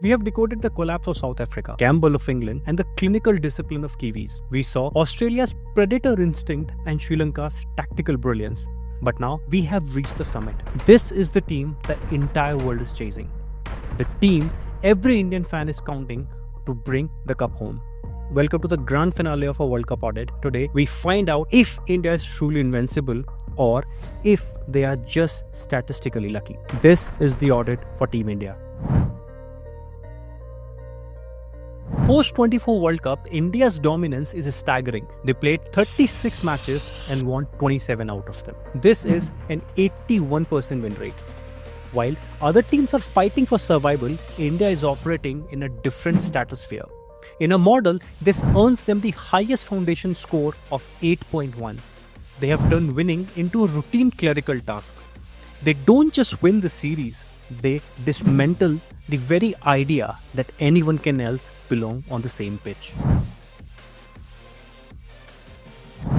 We have decoded the collapse of South Africa, gamble of England, and the clinical discipline of Kiwis. We saw Australia's predator instinct and Sri Lanka's tactical brilliance. But now we have reached the summit. This is the team the entire world is chasing. The team every Indian fan is counting to bring the cup home. Welcome to the grand finale of our World Cup Audit. Today, we find out if India is truly invincible or if they are just statistically lucky. This is the audit for Team India. Post 24 World Cup, India's dominance is staggering. They played 36 matches and won 27 out of them. This is an 81% win rate. While other teams are fighting for survival, India is operating in a different stratosphere. In a model, this earns them the highest foundation score of 8.1. They have turned winning into a routine clerical task. They don't just win the series, they dismantle the very idea that anyone can else belong on the same pitch.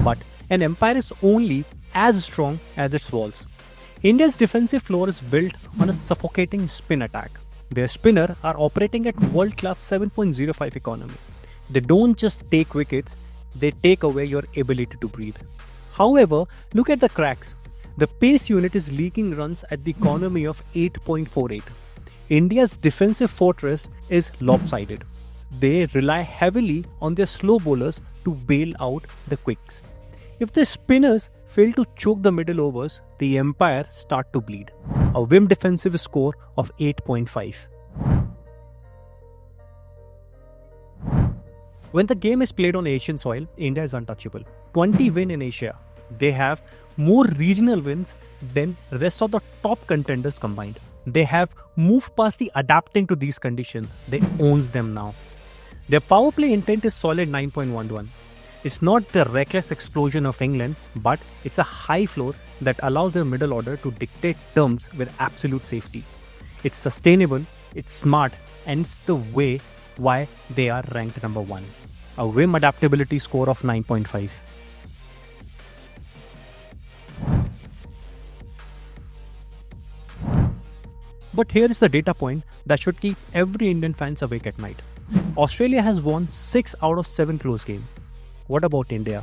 But an empire is only as strong as its walls. India's defensive floor is built on a suffocating spin attack. Their spinners are operating at world-class 7.05 economy. They don't just take wickets, they take away your ability to breathe. However, look at the cracks. The pace unit is leaking runs at the economy of 8.48. India's defensive fortress is lopsided. They rely heavily on their slow bowlers to bail out the quicks. If the spinners fail to choke the middle overs, the empire start to bleed. A Wim defensive score of 8.5. When the game is played on Asian soil, India is untouchable. 20 win in Asia. They have more regional wins than rest of the top contenders combined. They have moved past the adapting to these conditions. They own them now. Their power play intent is solid 9.11. It's not the reckless explosion of England, but it's a high floor that allows their middle order to dictate terms with absolute safety. It's sustainable, it's smart, and it's the way why they are ranked number 1. A Wim adaptability score of 9.5. But here is the data point that should keep every Indian fans awake at night. Australia has won 6 out of 7 close games. What about India?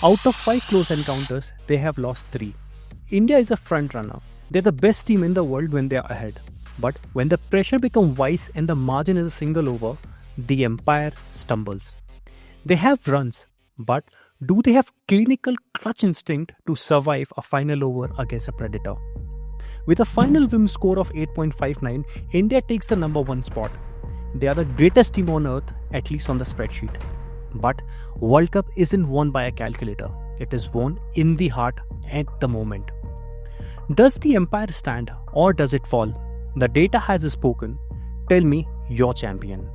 Out of 5 close encounters, they have lost 3. India is a front runner. They're the best team in the world when they are ahead. But when the pressure becomes wise and the margin is a single over, the empire stumbles. They have runs, but do they have clinical clutch instinct to survive a final over against a predator? With a final Wim score of 8.59, India takes the number 1 spot. They are the greatest team on earth, at least on the spreadsheet. But World Cup isn't won by a calculator. It is won in the heart at the moment. Does the empire stand or does it fall? The data has spoken. Tell me your champion.